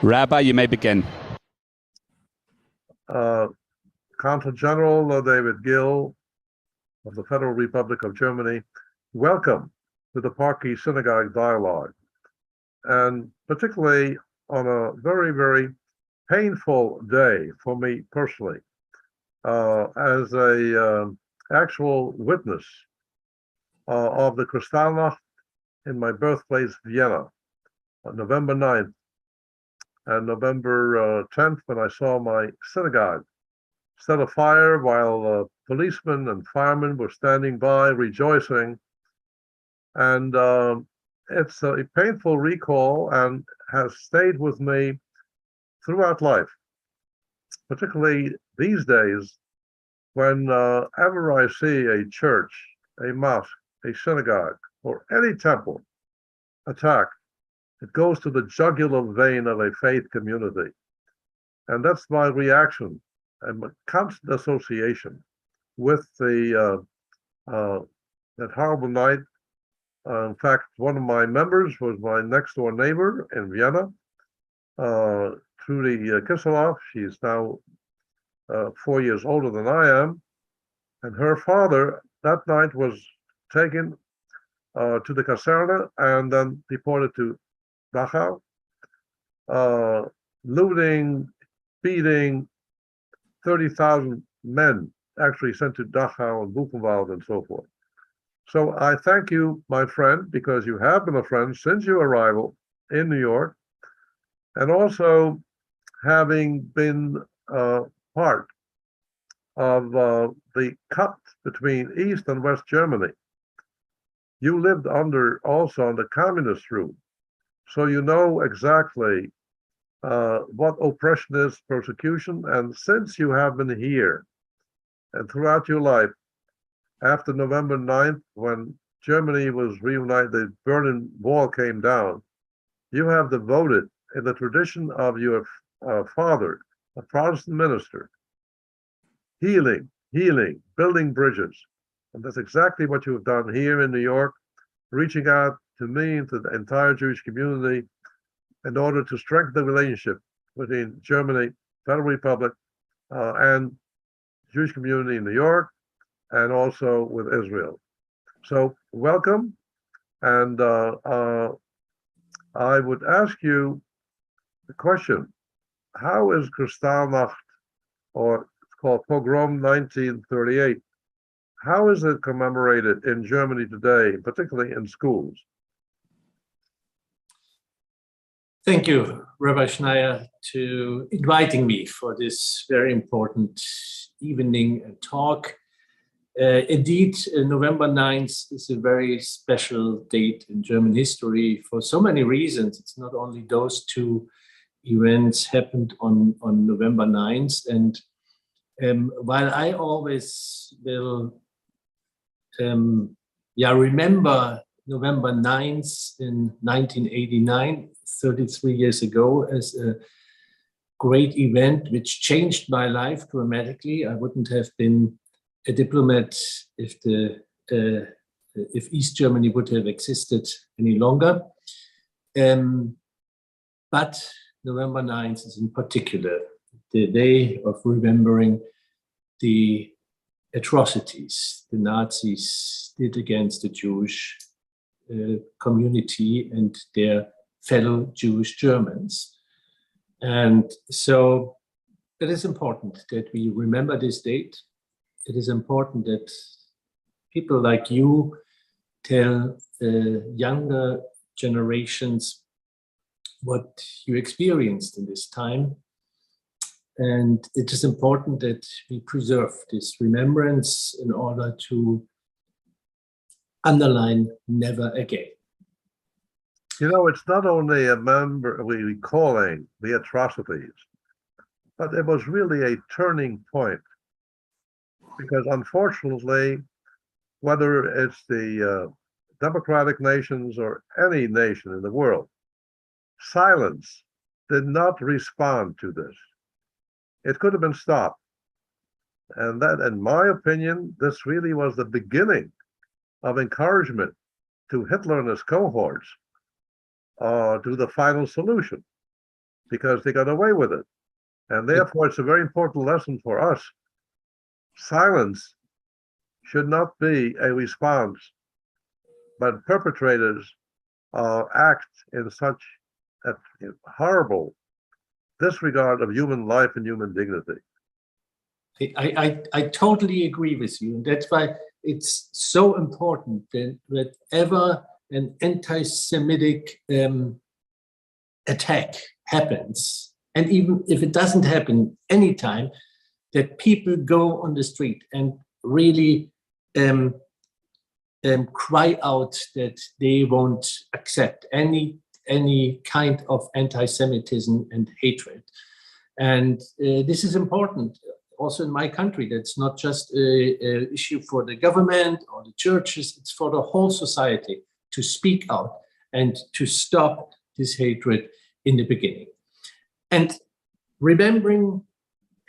Rabbi, you may begin. Consul General David Gill of the Federal Republic of Germany, welcome to the Park East Synagogue dialogue, and particularly on a very, very painful day for me personally, as a actual witness of the Kristallnacht in my birthplace, Vienna, on November 9th and November 10th, when I saw my synagogue set afire while policemen and firemen were standing by rejoicing. And it's a painful recall and has stayed with me throughout life, particularly these days whenever I see a church, a mosque, a synagogue, or any temple attacked. It goes to the jugular vein of a faith community. And that's my reaction and my constant association with the that horrible night. In fact, one of my members was my next door neighbor in Vienna, Trudy Kisselhoff. She's now 4 years older than I am. And her father that night was taken to the Kaserne and then deported to Dachau, looting, beating 30,000 men actually sent to Dachau and Buchenwald and so forth. So I thank you, my friend, because you have been a friend since your arrival in New York, and also having been part of the cut between East and West Germany. You lived also on the communist rule. So you know exactly what oppression is, persecution, and since you have been here and throughout your life, after November 9th, when Germany was reunited, the Berlin Wall came down, you have devoted, in the tradition of your father, a Protestant minister, healing, building bridges. And that's exactly what you have done here in New York, reaching out to me and to the entire Jewish community in order to strengthen the relationship between Germany, Federal Republic, and Jewish community in New York, and also with Israel. So welcome, and I would ask you the question, how is Kristallnacht, or it's called Pogrom 1938, how is it commemorated in Germany today, particularly in schools? Thank you, Rabbi Schneier, to inviting me for this very important evening talk. Indeed, November 9th is a very special date in German history for so many reasons. It's not only those two events happened on November 9th. And while I always will remember November 9th in 1989, 33 years ago, as a great event which changed my life dramatically. I wouldn't have been a diplomat if East Germany would have existed any longer. But November 9th is in particular the day of remembering the atrocities the Nazis did against the Jewish community and their fellow Jewish Germans. And so it is important that we remember this date. It is important that people like you tell the younger generations what you experienced in this time. And it is important that we preserve this remembrance in order to underline never again. You know, it's not only recalling the atrocities, but it was really a turning point. Because unfortunately, whether it's the democratic nations or any nation in the world, silence did not respond to this. It could have been stopped. And that, in my opinion, this really was the beginning of encouragement to Hitler and his cohorts to the final solution. because they got away with it. And therefore, it's a very important lesson for us. Silence should not be a response, but perpetrators act in such a horrible disregard of human life and human dignity. I totally agree with you. And that's why it's so important that whenever an anti-Semitic attack happens, and even if it doesn't happen anytime, that people go on the street and really cry out that they won't accept any kind of anti-Semitism and hatred. And this is important also in my country. That's not just an issue for the government or the churches, it's for the whole society to speak out and to stop this hatred in the beginning. And remembering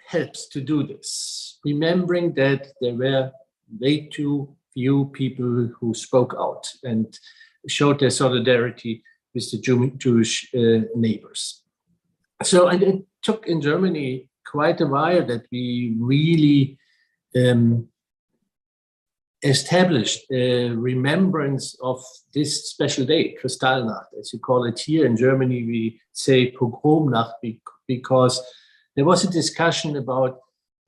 helps to do this. Remembering that there were way too few people who spoke out and showed their solidarity with the Jewish neighbors. So, and it took in Germany quite a while that we really established a remembrance of this special day, Kristallnacht, as you call it here in Germany. We say Pogromnacht because there was a discussion about,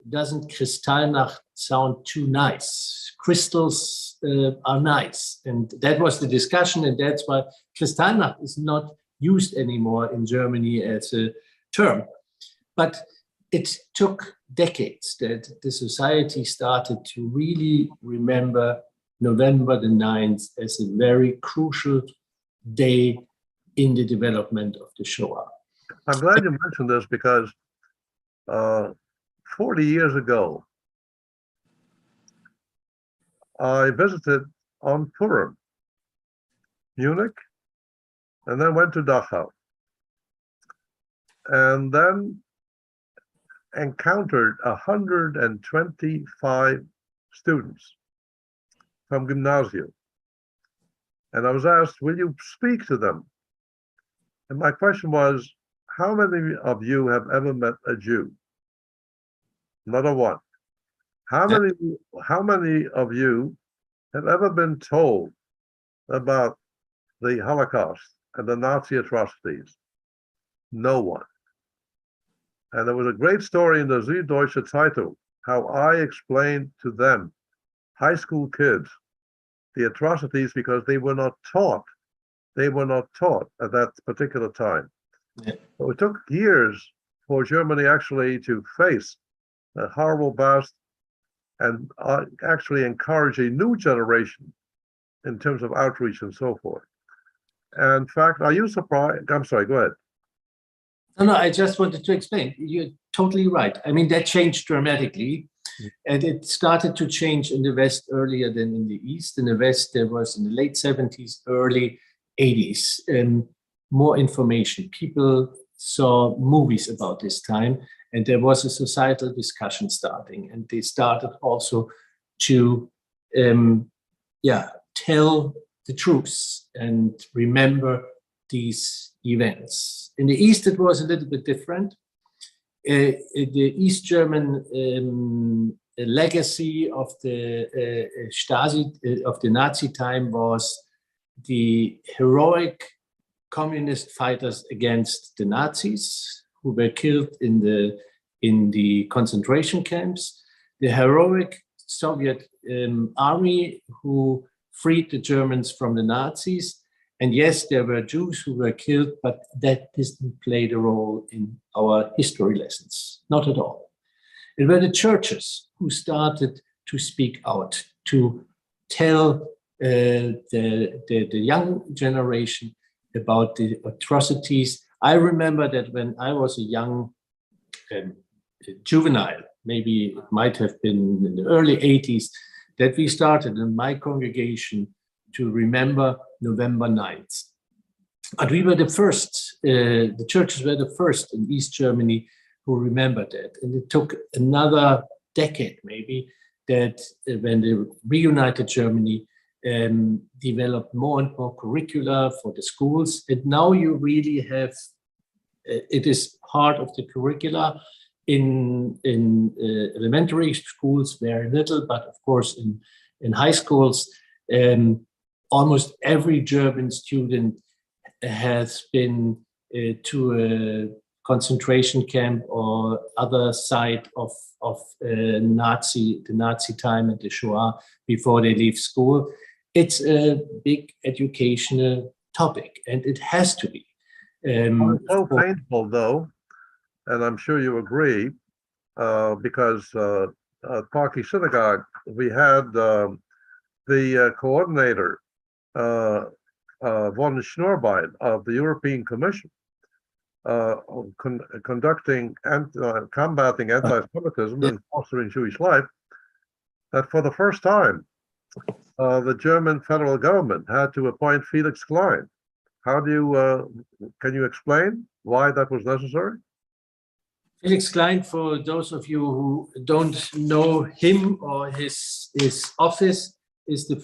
doesn't Kristallnacht sound too nice? Crystals are nice. And that was the discussion, and that's why Kristallnacht is not used anymore in Germany as a term. But it took decades that the society started to really remember November the 9th as a very crucial day in the development of the Shoah. I'm glad you mentioned this because 40 years ago, I visited on Purim, Munich, and then went to Dachau. And then encountered 125 students from gymnasium. And I was asked, will you speak to them? And my question was, how many of you have ever met a Jew? Not a one. How many of you have ever been told about the Holocaust and the Nazi atrocities? No one. And there was a great story in the Süddeutsche Zeitung, how I explained to them, high school kids, the atrocities because they were not taught. They were not taught at that particular time. Yeah. So it took years for Germany actually to face a horrible past and actually encourage a new generation in terms of outreach and so forth. And in fact, are you surprised? I'm sorry, go ahead. No, I just wanted to explain. You're totally right. I mean, that changed dramatically. And it started to change in the West earlier than in the East. In the West, there was in the late 70s, early 80s, more information. People saw movies about this time, and there was a societal discussion starting. And they started also to tell the truth and remember these events. In the East, it was a little bit different. The East German legacy of the Stasi, of the Nazi time, was the heroic communist fighters against the Nazis who were killed in the concentration camps, the heroic Soviet army who freed the Germans from the Nazis. And yes, there were Jews who were killed, but that didn't play the role in our history lessons, not at all. It were the churches who started to speak out, to tell the young generation about the atrocities. I remember that when I was a young juvenile, maybe it might have been in the early 80s, that we started in my congregation to remember November 9th. But we were the first, the churches were the first in East Germany who remembered that. And it took another decade maybe that when the reunited Germany developed more and more curricula for the schools. And now you really have it is part of the curricula in elementary schools, very little, but of course in high schools, almost every German student has been to a concentration camp or other site of the Nazi time and the Shoah before they leave school. It's a big educational topic, and it has to be. It's so painful, though, and I'm sure you agree, because at Park East Synagogue, we had the coordinator, von Schneier of the European Commission, conducting and combating anti-Semitism and fostering Jewish life, that for the first time, the German federal government had to appoint Felix Klein. How do you, can you explain why that was necessary? Felix Klein, for those of you who don't know him or his office, is the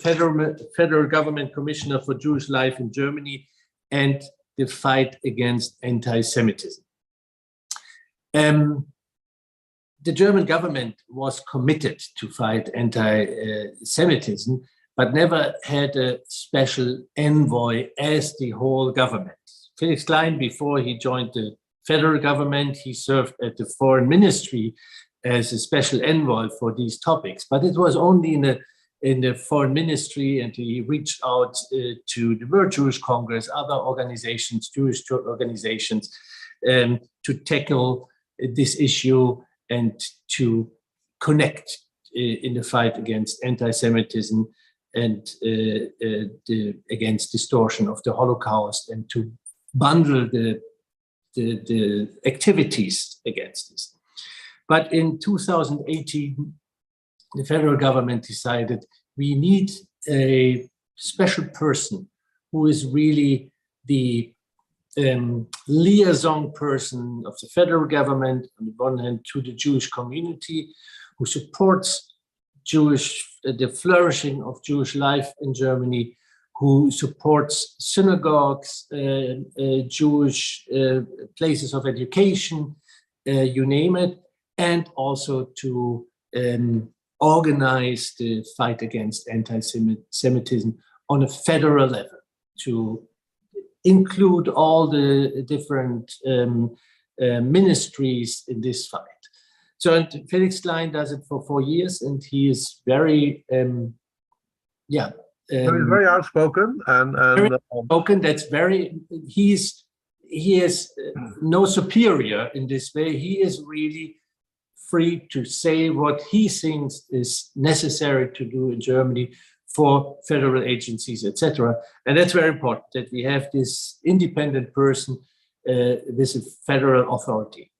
federal government commissioner for Jewish life in Germany and the fight against anti-Semitism. The German government was committed to fight anti-Semitism, but never had a special envoy as the whole government. Felix Klein, before he joined the federal government, he served at the foreign ministry as a special envoy for these topics, but it was only in the foreign ministry, and he reached out to the World Jewish Congress, other organizations, Jewish organizations, to tackle this issue and to connect in the fight against anti-Semitism and against distortion of the Holocaust, and to bundle the activities against this. But in 2018, the federal government decided we need a special person who is really the liaison person of the federal government, on the one hand, to the Jewish community, who supports the flourishing of Jewish life in Germany, who supports synagogues, Jewish places of education, you name it, and also to organize the fight against anti-Semitism on a federal level, to include all the different ministries in this fight. So Felix Klein does it for 4 years, and he is very, very outspoken and very outspoken. That's very. He is no superior in this way. He is really free to say what he thinks is necessary to do in Germany for federal agencies, etc. And that's very important, that we have this independent person with a federal authority.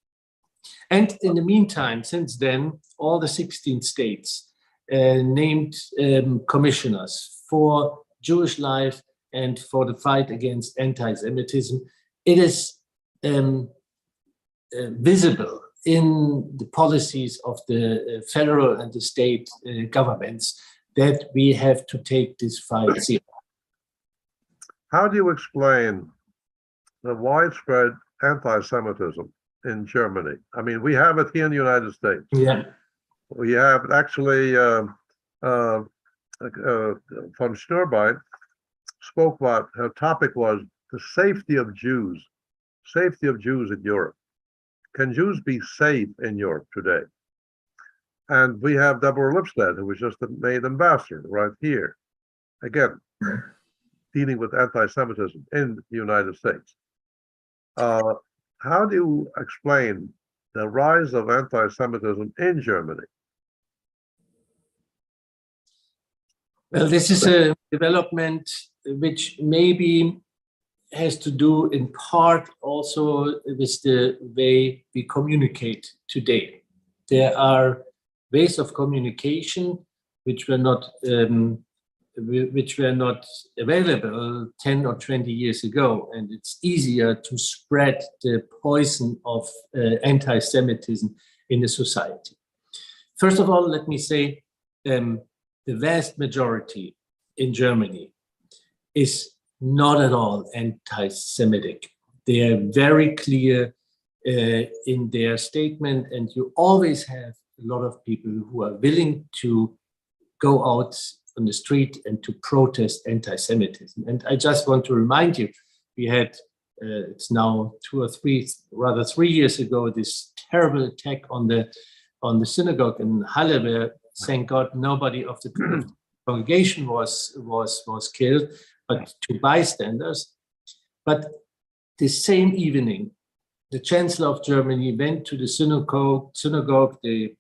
And in the meantime, since then, all the 16 states named commissioners for Jewish life and for the fight against anti-Semitism. It is visible in the policies of the federal and the state governments that we have to take this fight seriously. How do you explain the widespread anti-Semitism in Germany? I mean, we have it here in the United States. Yeah. We have actually, von Schneier spoke about, her topic was the safety of Jews in Europe. Can Jews be safe in Europe today? And we have Deborah Lipstadt, who was just made ambassador right here, again, dealing with anti-Semitism in the United States. How do you explain the rise of anti-Semitism in Germany? Well, this is a development which maybe has to do in part also with the way we communicate today. There are ways of communication which were not available 10 or 20 years ago, and it's easier to spread the poison of anti-Semitism in the society. First of all, let me say the vast majority in Germany is not at all anti-Semitic. They are very clear in their statement, and you always have a lot of people who are willing to go out on the street and to protest anti-Semitism. And I just want to remind you, we had, it's now 3 years ago, this terrible attack on the synagogue in Halle, where, thank God, nobody of the congregation was killed, but 2 bystanders. But the same evening, the Chancellor of Germany went to the synagogue, the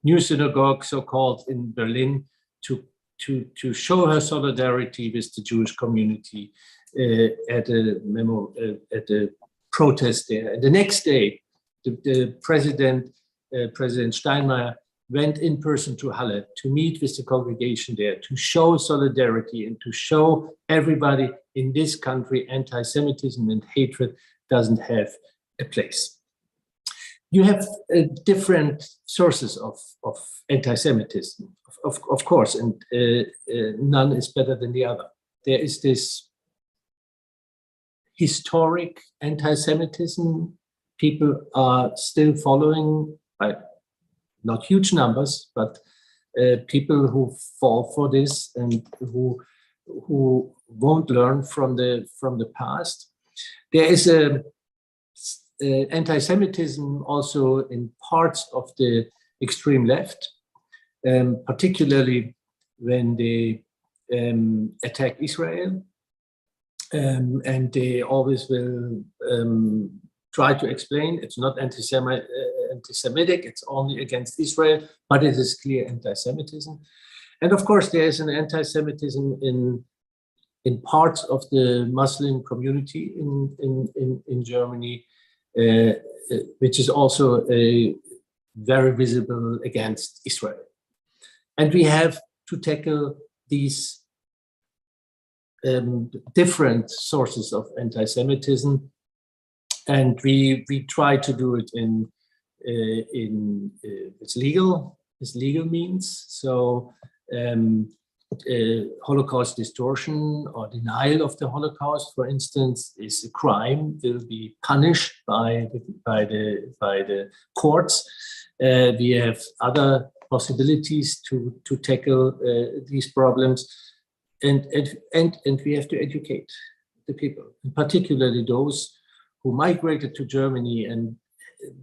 new synagogue, so-called, in Berlin, to show her solidarity with the Jewish community at a protest there. And the next day, the President Steinmeier, went in person to Halle to meet with the congregation there, to show solidarity and to show everybody in this country anti-Semitism and hatred doesn't have a place. You have different sources of anti-Semitism, of course, and none is better than the other. There is this historic anti-Semitism. People are still following, by not huge numbers, but people who fall for this and who won't learn from the past. There is anti-Semitism also in parts of the extreme left, particularly when they attack Israel, and they always will try to explain it's not anti-Semitic, it's only against Israel, but it is clear anti-Semitism. And of course, there is an anti-Semitism in parts of the Muslim community in Germany, which is also very visible against Israel. And we have to tackle these different sources of anti-Semitism, and we try to do it in its legal means. So Holocaust distortion or denial of the Holocaust, for instance, is a crime, will be punished by the courts. We have other possibilities to tackle these problems, and we have to educate the people, and particularly those who migrated to Germany and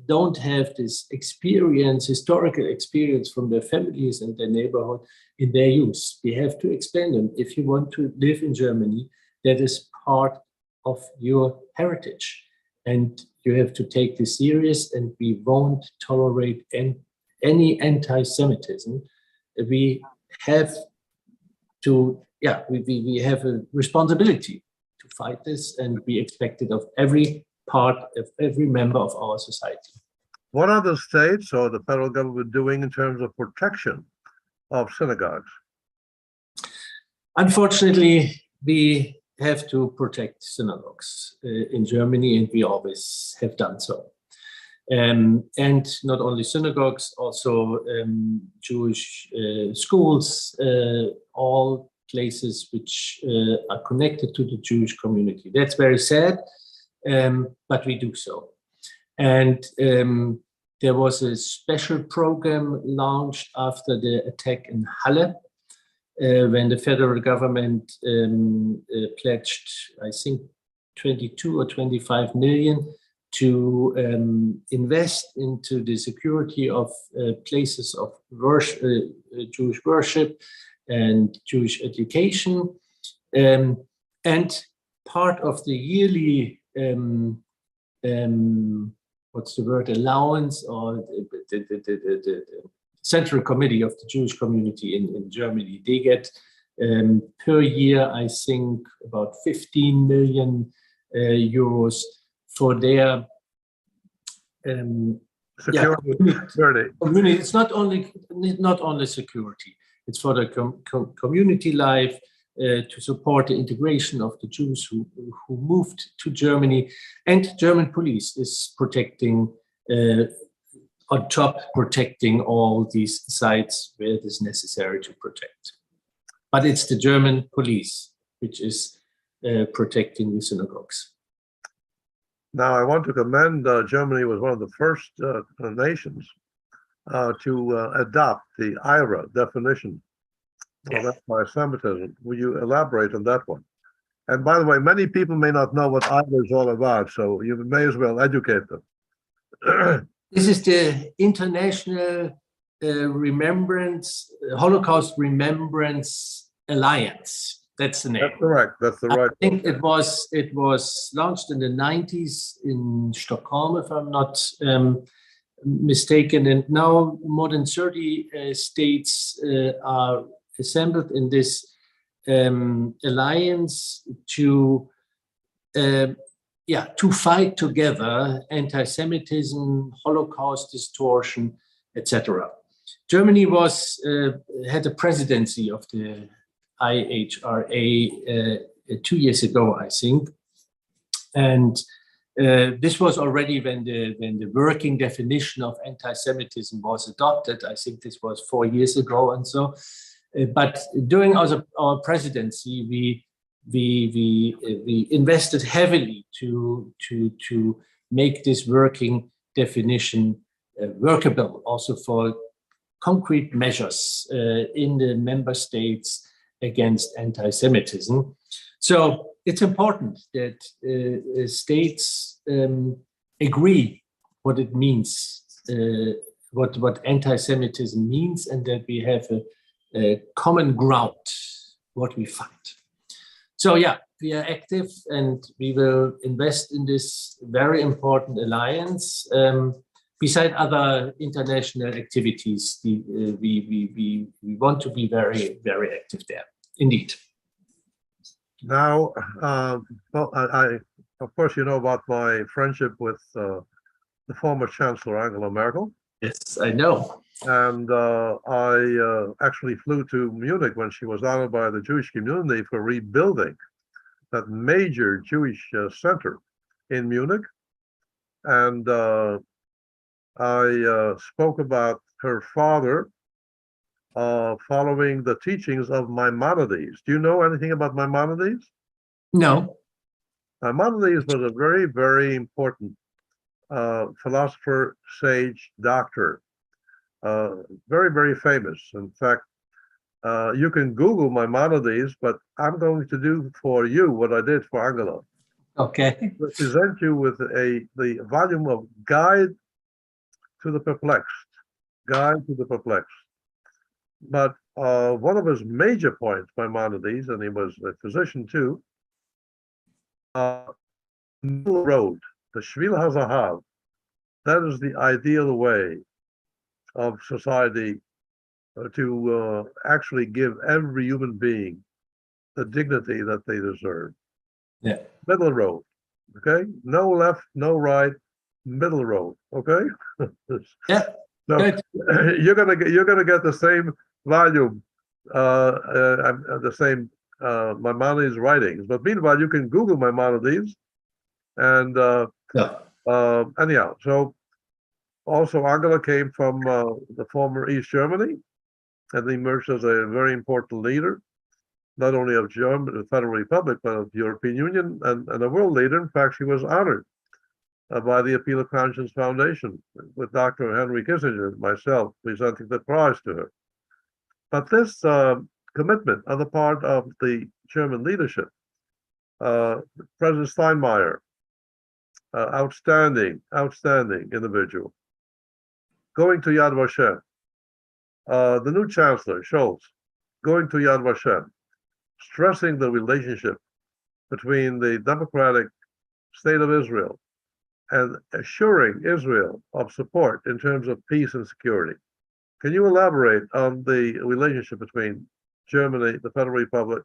don't have this experience, historical experience from their families and their neighborhood in their youth. We have to explain them. If you want to live in Germany, that is part of your heritage. And you have to take this serious, and we won't tolerate any anti-Semitism. We have to, we have a responsibility to fight this, and we expect it of every part of every member of our society. What are the states or the federal government doing in terms of protection of synagogues? Unfortunately, we have to protect synagogues in Germany, and we always have done so. And not only synagogues, also Jewish schools, all places which are connected to the Jewish community. That's very sad. But we do so. And there was a special program launched after the attack in Halle, when the federal government pledged, I think, 22 or 25 million to invest into the security of places of worship, Jewish worship and Jewish education. And part of the yearly what's the word, allowance, or the Central Committee of the Jewish community in Germany, they get per year, I think, about 15 million euros for their community. It's not only security, it's for the community life, to support the integration of the Jews who moved to Germany. And German police is protecting, on top, protecting all these sites where it is necessary to protect. But it's the German police which is protecting the synagogues. Now, I want to commend Germany was one of the first nations to adopt the IRA definition of anti-Semitism. Will you elaborate on that one? And by the way, many people may not know what IRA is all about, so you may as well educate them. This is the International Holocaust Remembrance Alliance. That's the name. That's correct. That's the right. I think it was launched in the 90s in Stockholm, if I'm not mistaken. And now more than 30 states are assembled in this alliance to fight together anti-Semitism, Holocaust distortion, etc. Germany had the presidency of the IHRA 2 years ago, I think, and this was already when the working definition of anti-Semitism was adopted. I think this was 4 years ago, and so. But during our presidency, we invested heavily to make this working definition workable, also for concrete measures in the member states against anti-Semitism. So it's important that states agree what it means, what anti-Semitism means, and that we have a common ground what we fight. So yeah, we are active and we will invest in this very important alliance. Beside other international activities, we want to be very, very active there, indeed. Now, of course, you know about my friendship with the former Chancellor Angela Merkel. Yes, I know. And I actually flew to Munich when she was honored by the Jewish community for rebuilding that major Jewish center in Munich. And I spoke about her father following the teachings of Maimonides. Do you know anything about Maimonides? No. Maimonides was a very, very important philosopher, sage, doctor. Very, very famous. In fact, you can Google Maimonides, but I'm going to do for you what I did for Angela. Okay. Present you with the volume of Guide to the Perplexed. Guide to the Perplexed. But one of his major points, Maimonides, and he was a physician too, middle road, the Shvil HaZahav, that is the ideal way of society to actually give every human being the dignity that they deserve. Yeah. Middle road, okay? No left, no right, middle road, okay? Yeah. So you're gonna get the same volume, the same Maimonides writings. But meanwhile, you can Google Maimonides, and anyhow, so. Also, Angela came from the former East Germany and emerged as a very important leader, not only of Germany, the Federal Republic, but of the European Union and a world leader. In fact, she was honored by the Appeal of Conscience Foundation with Dr. Henry Kissinger and myself presenting the prize to her. But this commitment on the part of the German leadership, President Steinmeier, outstanding individual. Going to Yad Vashem, the new Chancellor, Scholz, going to Yad Vashem, stressing the relationship between the democratic state of Israel and assuring Israel of support in terms of peace and security. Can you elaborate on the relationship between Germany, the Federal Republic,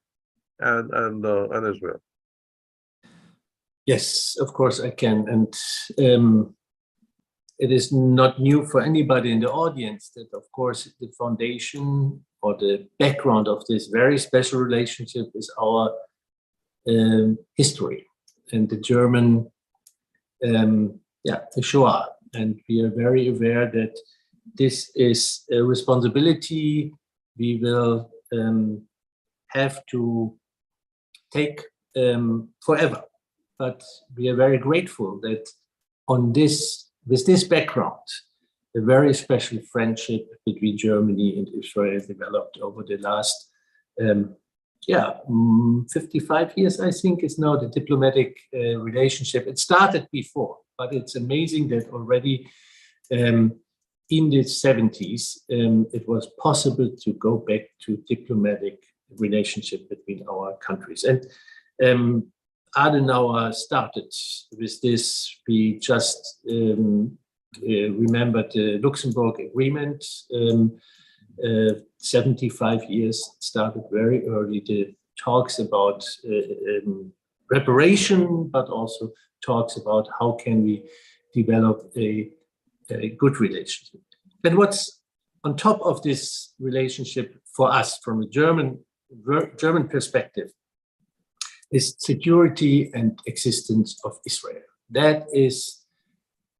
and Israel? Yes, of course I can. And it is not new for anybody in the audience that, of course, the foundation or the background of this very special relationship is our history and the German, the Shoah. And we are very aware that this is a responsibility we will have to take forever. but we are very grateful that with this background, a very special friendship between Germany and Israel developed over the last 55 years, I think, is now the diplomatic relationship. It started before, but it's amazing that already in the 70s, it was possible to go back to diplomatic relationship between our countries. And Adenauer started with this. We just remembered the Luxembourg Agreement. 75 years started very early. The talks about reparation, but also talks about how can we develop a good relationship. But what's on top of this relationship for us from a German perspective is security and existence of Israel. That is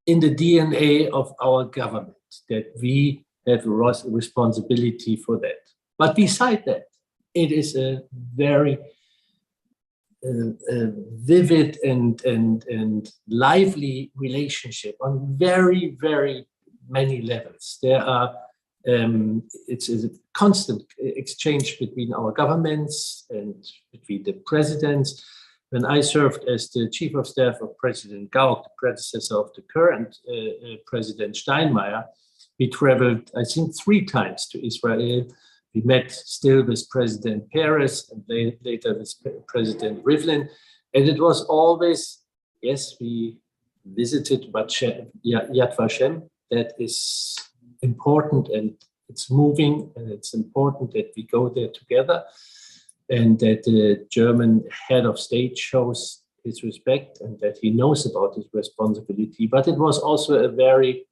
in the DNA of our government, that we have a responsibility for that. But beside that, it is a very vivid and lively relationship on very, very many levels. There are it's a constant exchange between our governments and between the presidents. When I served as the chief of staff of President Gauck, the predecessor of the current President Steinmeier, we traveled, I think, 3 times to Israel. We met still with President Peres and later with President Rivlin. And it was always, yes, we visited Yad Vashem. That is important, and it's moving, and it's important that we go there together and that the German head of state shows his respect and that he knows about his responsibility. But it was also a very,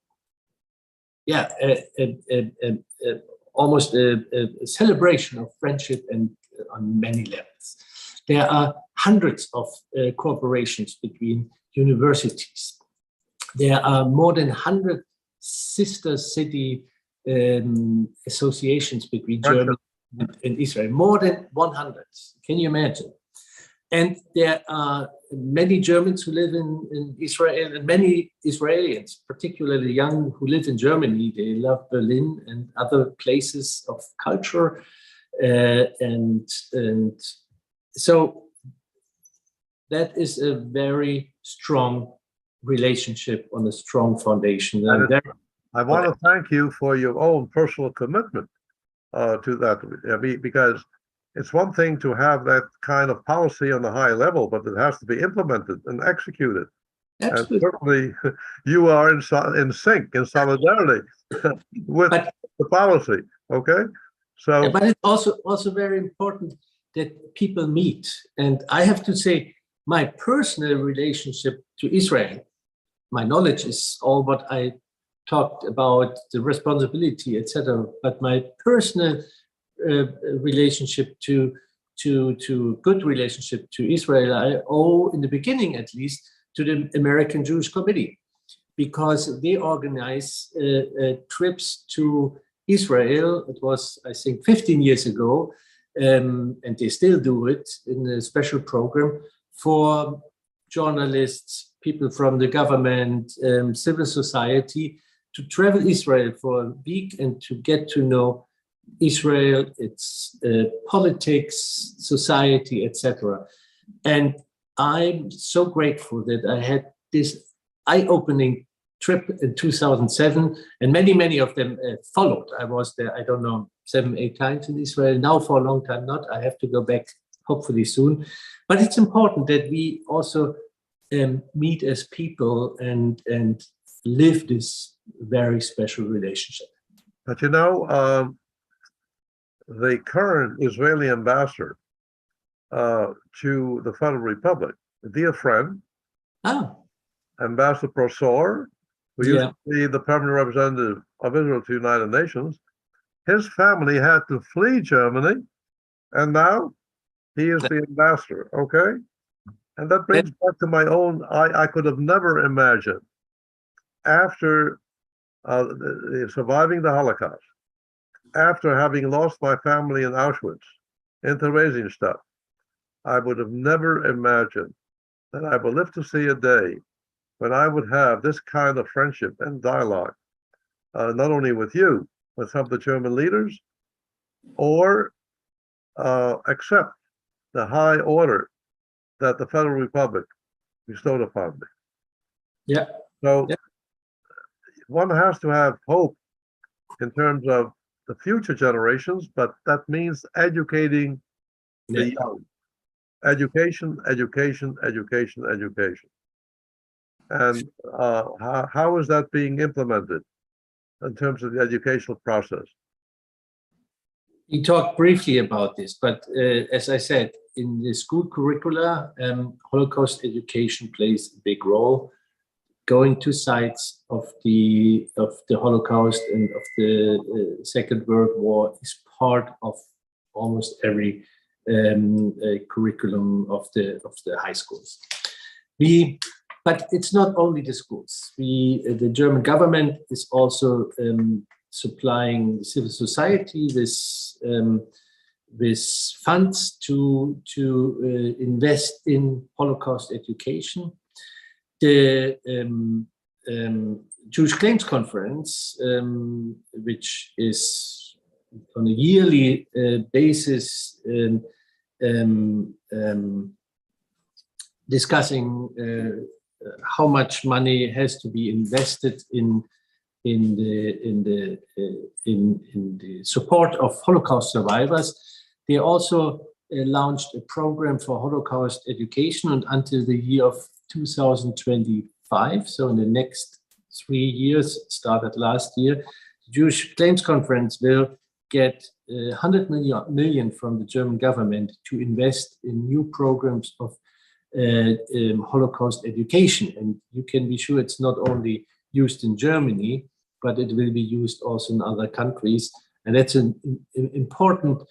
almost a celebration of friendship and on many levels. There are hundreds of cooperations between universities. There are more than 100 sister city associations between Germany and Israel, more than 100. Can you imagine? And there are many Germans who live in Israel and many Israelis, particularly young, who live in Germany. They love Berlin and other places of culture. And so that is a very strong relationship on a strong foundation. I want to thank you for your own personal commitment to that, because it's one thing to have that kind of policy on a high level, but it has to be implemented and executed. Absolutely. And certainly you are in sync, in solidarity with the policy. Okay, so but it's also very important that people meet. And I have to say, my personal relationship to Israel, my knowledge is all what I talked about, the responsibility, etc. But my personal relationship to good relationship to Israel, I owe, in the beginning at least, to the American Jewish Committee, because they organize trips to Israel. It was, I think, 15 years ago, and they still do it in a special program for journalists, people from the government, civil society, to travel Israel for a week and to get to know Israel, its politics, society, etc. And I'm so grateful that I had this eye-opening trip in 2007, and many of them followed. I was there, I don't know, 7-8 times in Israel. Now for a long time not. I have to go back hopefully soon. But it's important that we also meet as people and live this very special relationship. But you know, the current Israeli ambassador to the Federal Republic, a dear friend, Ambassador Prosor, who used to be the permanent representative of Israel to the United Nations, his family had to flee Germany, and now he is the ambassador, okay? And that brings back to my own, I could have never imagined, after surviving the Holocaust, after having lost my family in Auschwitz, in Theresienstadt, I would have never imagined that I will live to see a day when I would have this kind of friendship and dialogue, not only with you, with some of the German leaders, or accept the high order that the Federal Republic bestowed upon me. Yeah. So Yeah. one has to have hope in terms of the future generations, but that means educating the young. Education, education, education, education. And how is that being implemented in terms of the educational process? We talked briefly about this, but as I said, in the school curricula, Holocaust education plays a big role. Going to sites of the Holocaust and of the Second World War is part of almost every curriculum of the high schools. But it's not only the schools. The German government is also supplying the civil society with funds to invest in Holocaust education. The Jewish Claims Conference, which is on a yearly basis discussing how much money has to be invested in the support of Holocaust survivors. They also launched a program for Holocaust education, and until the year of 2025, so in the next 3 years, started last year, the Jewish Claims Conference will get 100 million from the German government to invest in new programs of Holocaust education. And you can be sure it's not only used in Germany, but it will be used also in other countries. And that's an important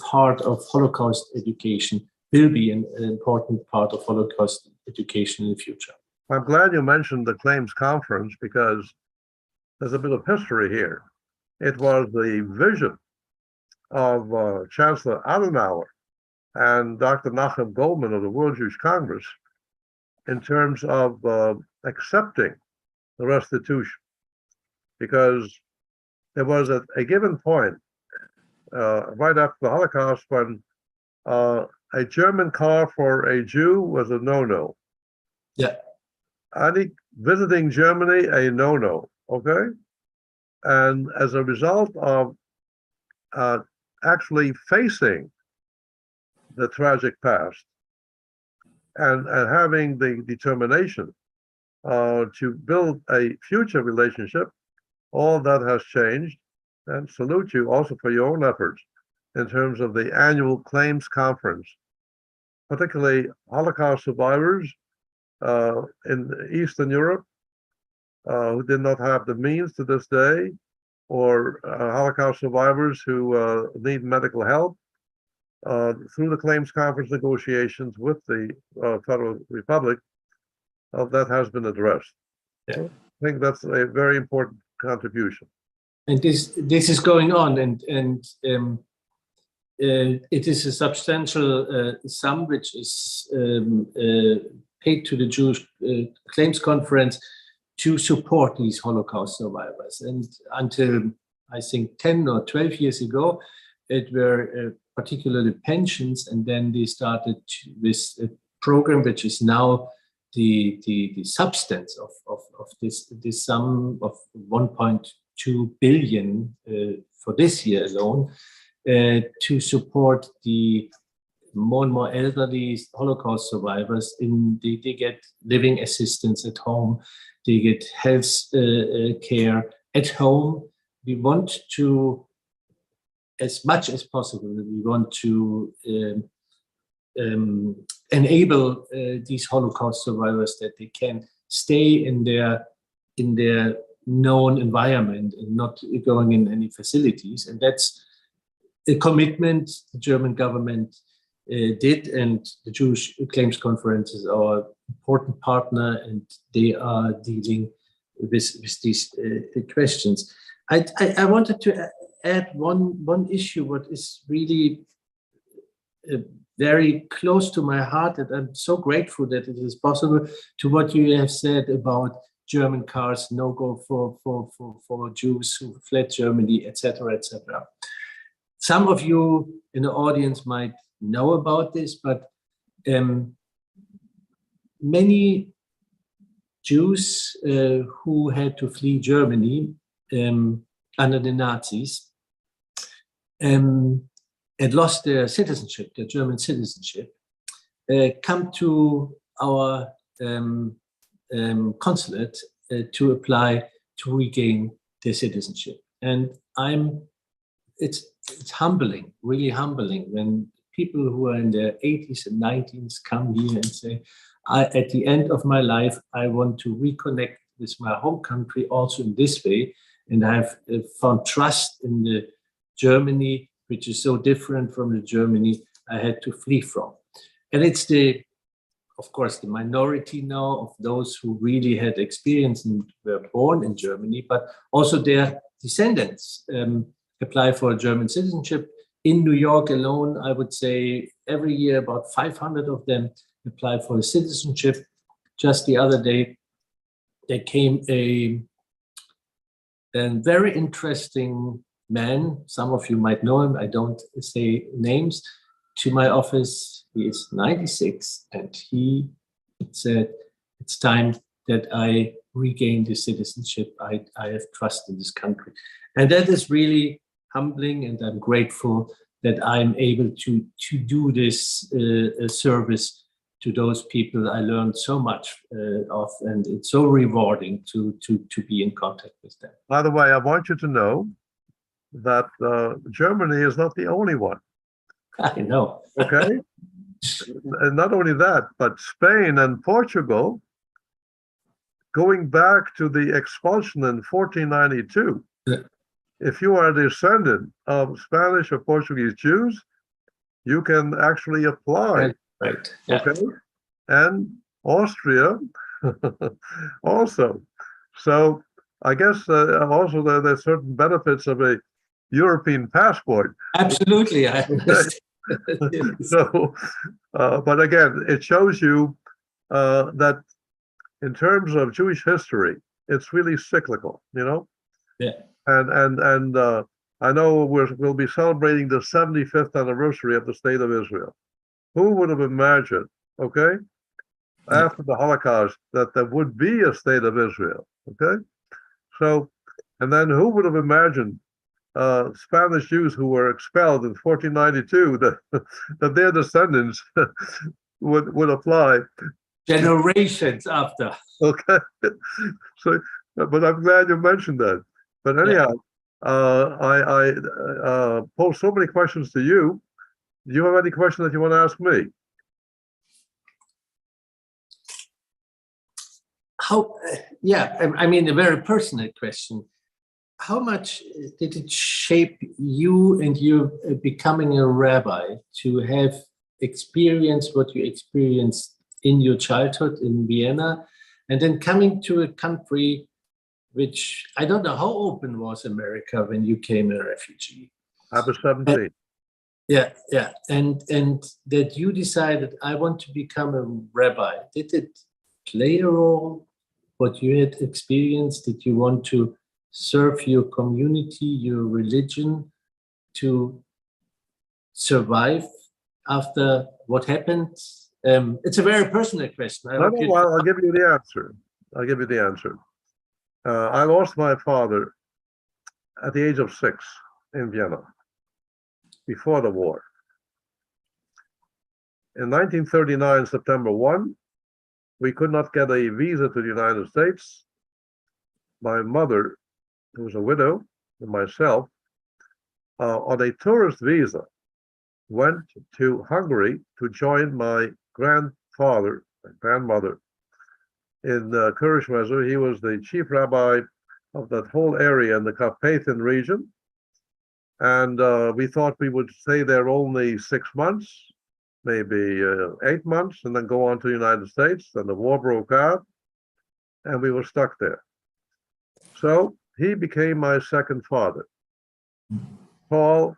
part of Holocaust education, will be an important part of Holocaust education in the future. I'm glad you mentioned the Claims Conference, because there's a bit of history here. It was the vision of Chancellor Adenauer and Dr. Nachum Goldman of the World Jewish Congress in terms of accepting the restitution, because there was a given point right after the Holocaust when a German car for a Jew was a no-no. Yeah. Any visiting Germany, a no-no, okay? And as a result of actually facing the tragic past and having the determination to build a future relationship, all that has changed. And salute you also for your own efforts in terms of the annual Claims Conference, particularly Holocaust survivors in Eastern Europe who did not have the means to this day, or Holocaust survivors who need medical help. Through the Claims Conference negotiations with the Federal Republic, that has been addressed. Yeah. I think that's a very important contribution. And this is going on, and it is a substantial sum which is paid to the Jewish Claims Conference to support these Holocaust survivors. And until, I think, 10 or 12 years ago, it were particularly pensions, and then they started with a program which is now the substance of this sum of 1.2 billion for this year alone, to support the more and more elderly Holocaust survivors. They get living assistance at home, they get health care at home. We want to, as much as possible, we want to enable these Holocaust survivors that they can stay in their known environment and not going in any facilities. And that's a commitment the German government did, and the Jewish Claims Conference is our important partner, and they are dealing with these questions. I wanted to add one issue what is really very close to my heart, and I'm so grateful that it is possible, to what you have said about German cars, no go for Jews who fled Germany, etc., etc. Some of you in the audience might know about this, but many Jews who had to flee Germany under the Nazis and lost their citizenship, their German citizenship, come to our consulate to apply to regain their citizenship. And it's humbling, really humbling, when people who are in their 80s and 90s come here and say, at the end of my life, I want to reconnect with my home country also in this way, and I've found trust in the Germany, which is so different from the Germany I had to flee from. And it's of course, the minority now of those who really had experience and were born in Germany, but also their descendants apply for German citizenship. In New York alone, I would say every year about 500 of them apply for citizenship. Just the other day, there came a very interesting man, some of you might know him, I don't say names, to my office. He is 96, and he said, it's time that I regain the citizenship. I have trust in this country. And that is really humbling, and I'm grateful that I'm able to do this service to those people I learned so much of, and it's so rewarding to be in contact with them. By the way, I want you to know that Germany is not the only one. I know. Okay? And not only that, but Spain and Portugal, going back to the expulsion in 1492, if you are a descendant of Spanish or Portuguese Jews, you can actually apply. Right. Yeah. Okay? And Austria also. So I guess also there's certain benefits of a European passport. Absolutely. I understand. So, but again, it shows you that in terms of Jewish history, it's really cyclical, you know? Yeah. And I know we'll be celebrating the 75th anniversary of the State of Israel. Who would have imagined, okay, after the Holocaust, that there would be a State of Israel, okay? So, and then who would have imagined Spanish Jews who were expelled in 1492 that their descendants would apply generations after. Okay, so but I'm glad you mentioned that. But anyhow, I posed so many questions to you. Do you have any questions that you want to ask me? I mean, a very personal question. How much did it shape you and you becoming a rabbi to have experienced what you experienced in your childhood in Vienna, and then coming to a country which, I don't know, how open was America when you came a refugee? I was 17. And that you decided, I want to become a rabbi. Did it play a role, what you had experienced? Did you want to serve your community, your religion, to survive after what happened? It's a very personal question. I'll give you the answer. I'll give you the answer. I lost my father at the age of 6 in Vienna, before the war. In 1939, September 1, we could not get a visa to the United States. My mother, who was a widow, and myself, on a tourist visa, went to Hungary to join my grandmother in Kurishmezur. He was the chief rabbi of that whole area in the Carpathian region. And we thought we would stay there only 6 months, maybe 8 months, and then go on to the United States. Then the war broke out, and we were stuck there. So he became my second father. Paul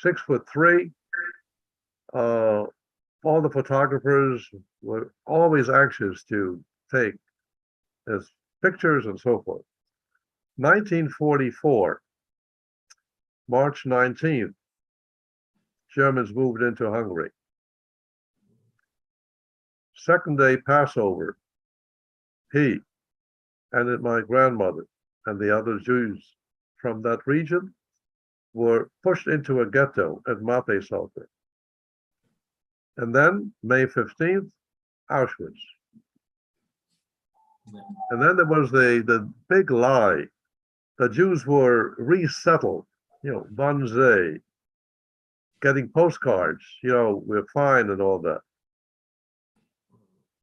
6'3". All the photographers were always anxious to take his pictures and so forth. 1944, March 19th, Germans moved into Hungary. Second day Passover, he and my grandmother and the other Jews from that region were pushed into a ghetto at Mattesalter. And then May 15th, Auschwitz. And then there was the big lie. The Jews were resettled, Wannsee, getting postcards, we're fine and all that.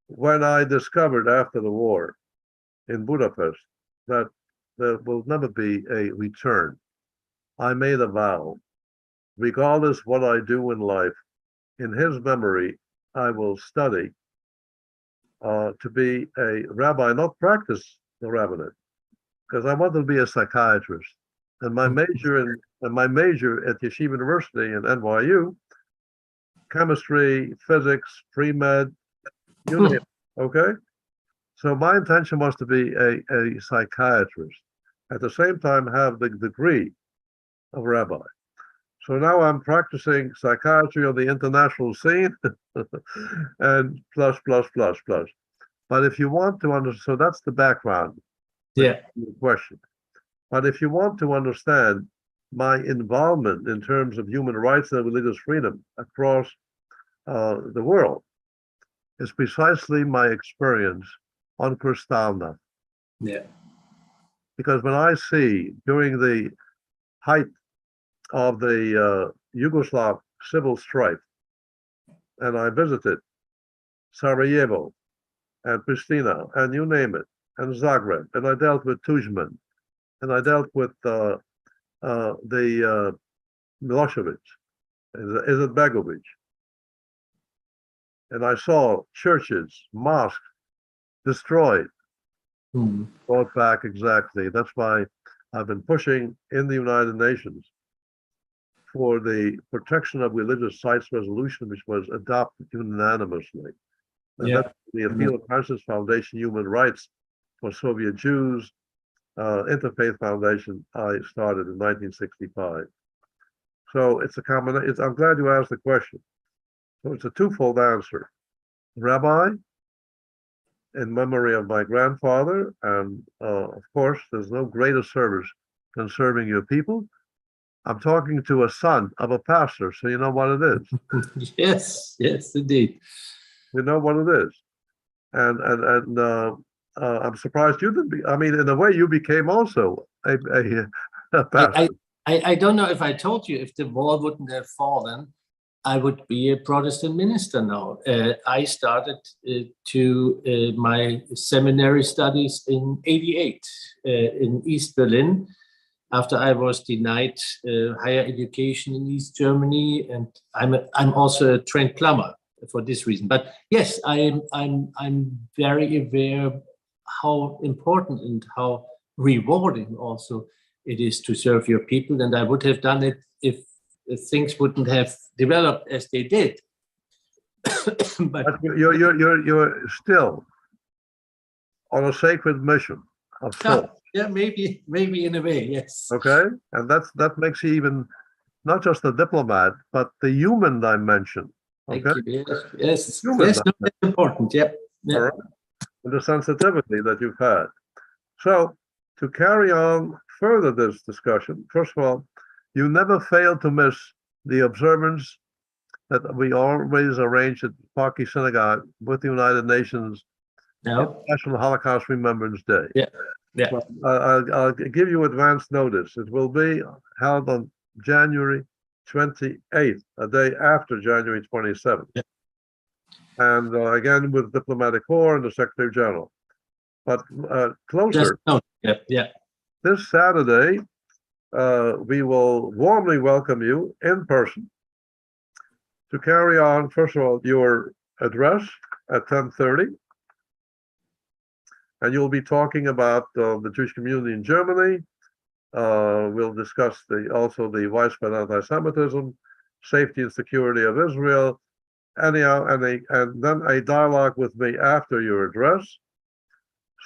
When I discovered after the war in Budapest that there will never be a return, I made a vow, regardless what I do in life, in his memory, I will study to be a rabbi, not practice the rabbinate, because I wanted to be a psychiatrist. And my major at Yeshiva University in NYU, chemistry, physics, pre-med, you name it, okay? So my intention was to be a psychiatrist, at the same time have the degree of rabbi. So now I'm practicing psychiatry on the international scene and plus. But if you want to understand, so that's the background. Yeah. Question. But if you want to understand my involvement in terms of human rights and religious freedom across the world, is precisely my experience on Kristallnacht. Yeah. Because when I see during the height of the Yugoslav civil strife, and I visited Sarajevo and Pristina and you name it, and Zagreb, and I dealt with Tuzman, and I dealt with the Milosevic, Izetbegovic, and I saw churches, mosques destroyed, brought back exactly. That's why I've been pushing in the United Nations for the protection of religious sites resolution, which was adopted unanimously. And that's the Appeal of Conscience Foundation, Human Rights for Soviet Jews, Interfaith Foundation, I started in 1965. So it's a combination. I'm glad you asked the question. So it's a twofold answer. Rabbi, in memory of my grandfather, and of course, there's no greater service than serving your people. I'm talking to a son of a pastor, so you know what it is. Yes, indeed. You know what it is. And I'm surprised you didn't be, I mean, in a way, you became also a pastor. I don't know if I told you, if the wall wouldn't have fallen, I would be a Protestant minister now. I started my seminary studies in '88 in East Berlin, after I was denied higher education in East Germany, and I'm also a trained plumber for this reason. But yes, I'm very aware how important and how rewarding also it is to serve your people, and I would have done it if things wouldn't have developed as they did. But you're still on a sacred mission of soul. Yeah, maybe in a way, yes. Okay, and that makes you even not just a diplomat, but the human dimension. Okay, thank you. Yes, human that's important. Yeah. All right, and the sensitivity that you've had. So to carry on further this discussion, first of all, you never fail to miss the observance that we always arrange at Park East Synagogue with the United Nations National Holocaust Remembrance Day. Yeah. So, I'll give you advance notice. It will be held on January 28th, a day after January 27th. Yeah. And again, with Diplomatic Corps and the Secretary General. But closer, this Saturday, we will warmly welcome you in person to carry on, first of all, your address at 10:30. And you'll be talking about the Jewish community in Germany, We'll discuss also the widespread anti-Semitism, safety and security of Israel, anyhow, and then a dialogue with me after your address.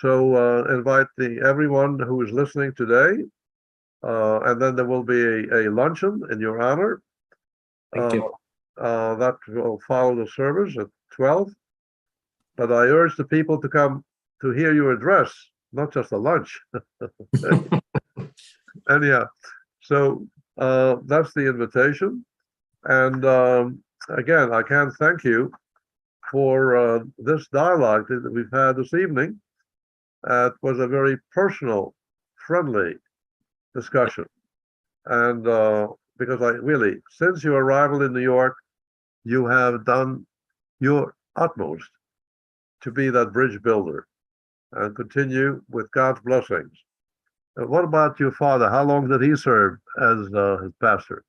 So invite everyone who is listening today, and then there will be a luncheon in your honor. Thank you. That will follow the service at 12. But I urge the people to come to hear your address, not just a lunch. Anyhow, so that's the invitation. And again, I can't thank you for this dialogue that we've had this evening. It was a very personal, friendly discussion. And because I really, since your arrival in New York, you have done your utmost to be that bridge builder and continue with God's blessings. What about your father? How long did he serve as his pastor?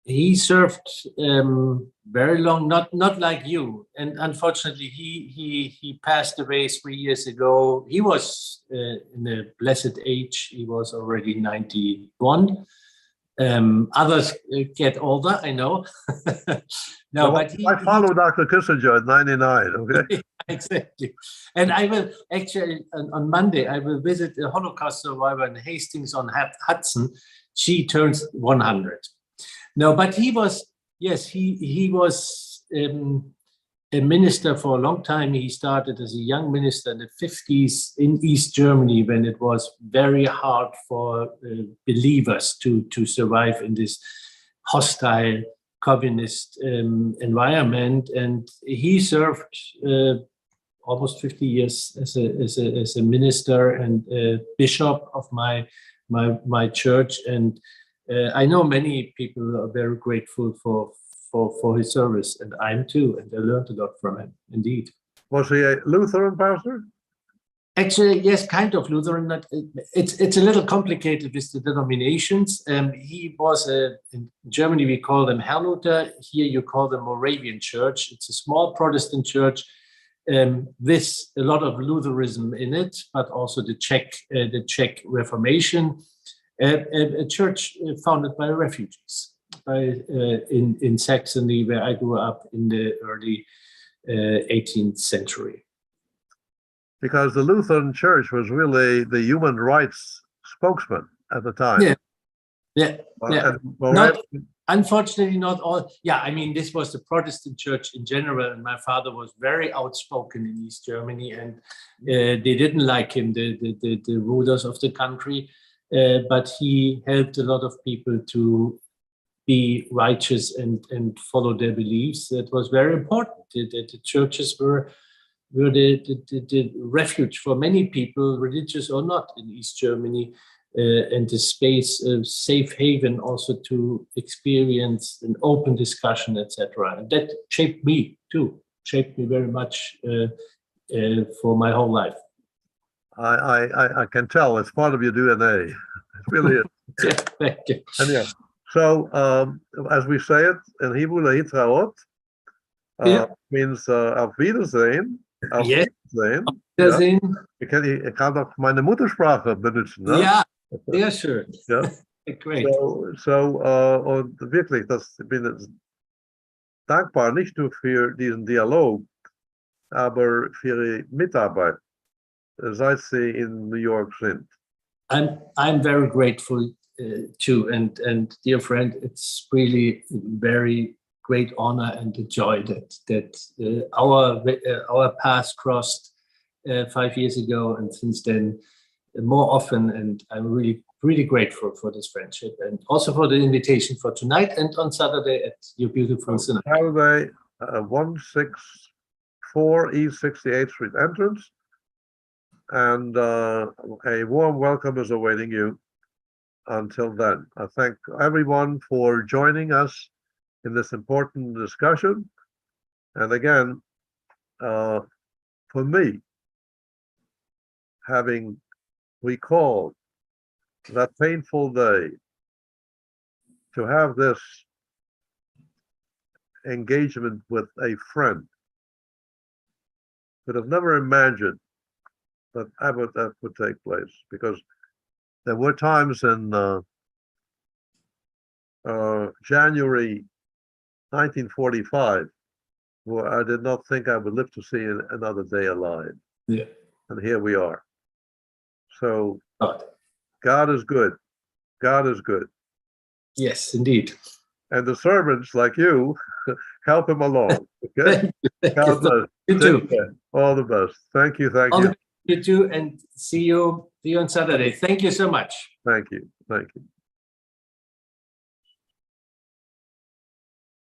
He served very long, not like you. And unfortunately, he passed away 3 years ago. He was in a blessed age. He was already 91. Others get older, I know. No, well, but I followed Dr. Kissinger at 99, okay? Exactly. And I will actually, on Monday, I will visit a Holocaust survivor in Hastings on Hudson. She turns 100. No, but he was, yes, he was a minister for a long time. He started as a young minister in the 50s in East Germany when it was very hard for believers to survive in this hostile communist environment. And he served almost 50 years as a minister and a bishop of my church. And I know many people are very grateful for his service, and I'm too, and I learned a lot from him, indeed. Was he a Lutheran pastor? Actually, yes, kind of Lutheran. It's a little complicated with the denominations. He was in Germany we call them Herrnhuter. Here you call them Moravian Church. It's a small Protestant church with a lot of Lutheranism in it, but also the Czech Reformation. A church founded by refugees in Saxony, where I grew up in the early 18th century. Because the Lutheran Church was really the human rights spokesman at the time. Yeah. Unfortunately, not all. Yeah, I mean, this was the Protestant church in general, and my father was very outspoken in East Germany, and they didn't like him, the rulers of the country. But he helped a lot of people to be righteous and follow their beliefs. That was very important. The churches were the refuge for many people, religious or not, in East Germany, and the space of safe haven also to experience an open discussion, etc. And that shaped me too, shaped me very much for my whole life. I can tell it's part of your DNA. It really is. Yeah, thank you. Anyhow, so as we say it in Hebrew, Lehitraot means auf Wiedersehen. Auf Wiedersehen. Wiedersehen. Ja. Ich kann doch meine Muttersprache benutzen. Ne? Ja, sehr schön. Ja. Great. Und wirklich, ich bin dankbar nicht nur für diesen Dialog, aber für Ihre Mitarbeit, seit Sie in New York sind. I'm very grateful too, and dear friend, it's really very great honor and a joy that our paths crossed 5 years ago, and since then more often. And I'm really grateful for this friendship, and also for the invitation for tonight and on Saturday at your beautiful synagogue. Saturday, 164 East 68th Street entrance. And a warm welcome is awaiting you until then. I thank everyone for joining us in this important discussion. And again, for me, having recalled that painful day, to have this engagement with a friend, could have never imagined that would take place, because There were times in January 1945 where I did not think I would live to see another day alive. Yeah. And here we are. So God. God is good. God is good. Yes, indeed. And the servants like you help him along. Okay? Thank God you. bless. You Take too. care. All the best. Thank you. Thank All you. the best, you too, and see you on Saturday. Thank you so much. Thank you. Thank you.